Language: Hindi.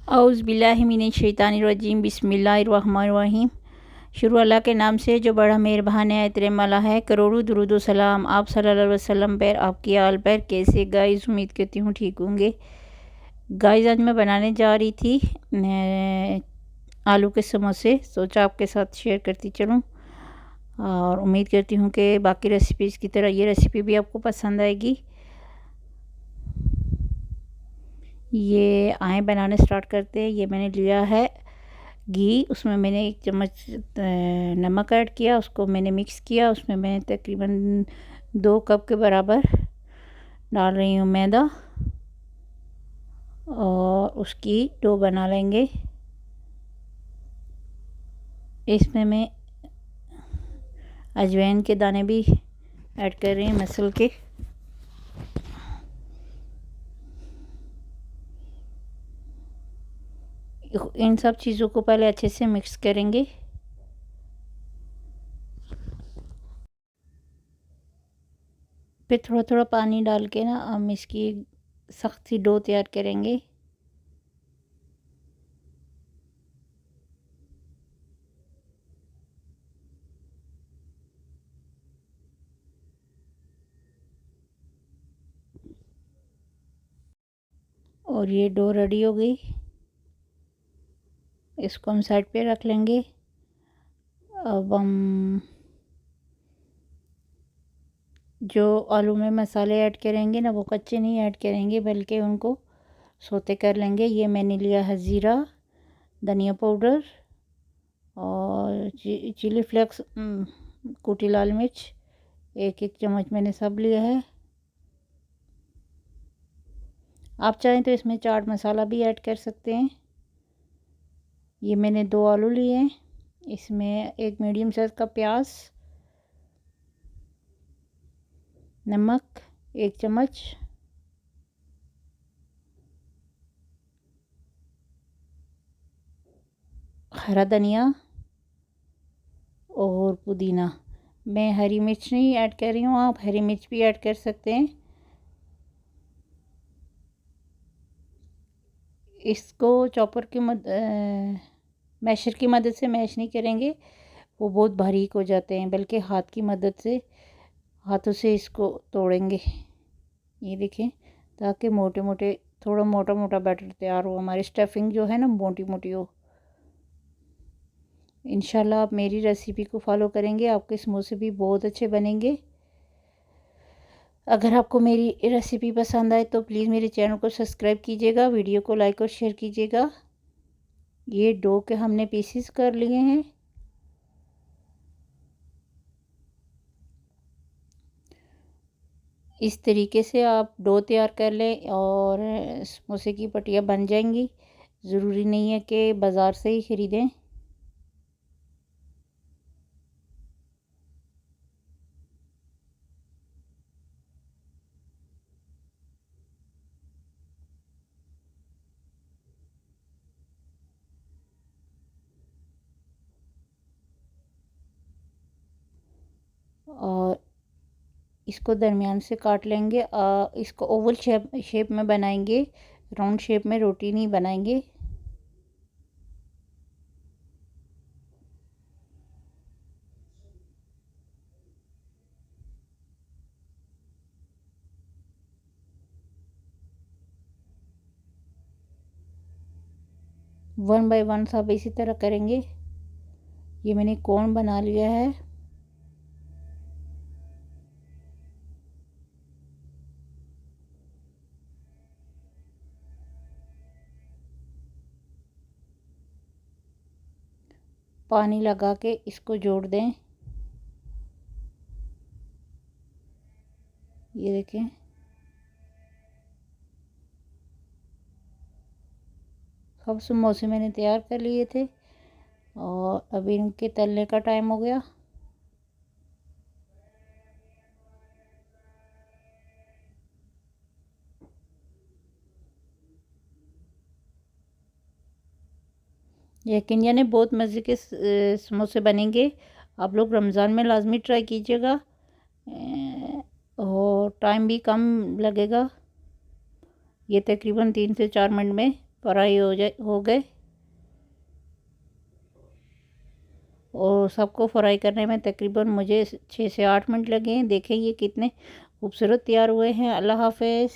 औज़ बिल्लाहि मिनश शैतानिर रजीम बिस्मिल्लाहिर रहमानिर रहीम। शुरू अल्लाह के नाम से जो बड़ा मेहरबान है, इतरम वाला है। करोड़ों दुरूद व सलाम आप सल्लल्लाहु अलैहि वसल्लम पर, आपकी आल पर। कैसे गाइस, उम्मीद करती हूँ ठीक होंगे। गाइस आज मैं बनाने जा रही थी आलू के समोसे, सोचा आपके साथ शेयर करती चलूँ और उम्मीद करती हूँ कि बाकी रेसिपीज़ की तरह ये रेसिपी भी आपको पसंद आएगी। ये आए बनाने स्टार्ट करते हैं। ये मैंने लिया है घी, उसमें मैंने 1 चम्मच नमक ऐड किया, उसको मैंने मिक्स किया। उसमें मैं तकरीबन 2 कप के बराबर डाल रही हूँ मैदा और उसकी डो बना लेंगे। इसमें मैं अजवाइन के दाने भी ऐड कर रही हूँ मसल के। इन सब चीज़ों को पहले अच्छे से मिक्स करेंगे। फिर थोड़ा थोड़ा पानी डाल के ना हम इसकी सख्त सी डो तैयार करेंगे। और ये डो रेडी हो गई, इसको हम साइड पे रख लेंगे। अब हम जो आलू में मसाले ऐड करेंगे ना, वो कच्चे नहीं ऐड करेंगे बल्कि उनको सोते कर लेंगे। ये मैंने लिया है ज़ीरा, धनिया पाउडर और चिली फ्लेक्स, कुटी लाल मिर्च, 1-1 चम्मच मैंने सब लिया है। आप चाहें तो इसमें चाट मसाला भी ऐड कर सकते हैं। ये मैंने 2 आलू लिए हैं, इसमें एक मीडियम साइज़ का प्याज, नमक 1 चम्मच, हरा धनिया और पुदीना। मैं हरी मिर्च नहीं ऐड कर रही हूँ, आप हरी मिर्च भी ऐड कर सकते हैं। इसको चॉपर की मैशर की मदद से मैश नहीं करेंगे, वो बहुत बारीक हो जाते हैं, बल्कि हाथ की मदद से, हाथों से इसको तोड़ेंगे। ये देखें, ताकि मोटे मोटे, थोड़ा मोटा मोटा बैटर तैयार हो, हमारी स्टफिंग जो है ना मोटी मोटी हो। इंशाल्लाह आप मेरी रेसिपी को फॉलो करेंगे, आपके समोसे भी बहुत अच्छे बनेंगे। अगर आपको मेरी रेसिपी पसंद आए तो प्लीज़ मेरे चैनल को सब्सक्राइब कीजिएगा, वीडियो को लाइक और शेयर कीजिएगा। ये डो के हमने पीसेस कर लिए हैं। इस तरीके से आप डो तैयार कर लें और समोसे की पट्टियाँ बन जाएंगी। ज़रूरी नहीं है कि बाज़ार से ही ख़रीदें। और इसको दरमियान से काट लेंगे। इसको ओवल शेप में बनाएंगे, राउंड शेप में रोटी नहीं बनाएंगे। वन बाय वन सब इसी तरह करेंगे। ये मैंने कोन बना लिया है। पानी लगा के इसको जोड़ दें। ये देखें, सब समोसे मैंने तैयार कर लिए थे और अभी इनके तलने का टाइम हो गया। यकीन जाने बहुत मज़े के समोसे बनेंगे। आप लोग रमज़ान में लाजमी ट्राई कीजिएगा और टाइम भी कम लगेगा। ये तकरीबन 3 से 4 मिनट में फ्राई हो गए। और सबको फ्राई करने में तकरीबन मुझे 6 से 8 मिनट लगे हैं। देखें ये कितने खूबसूरत तैयार हुए हैं। अल्लाह हाफ़िज़।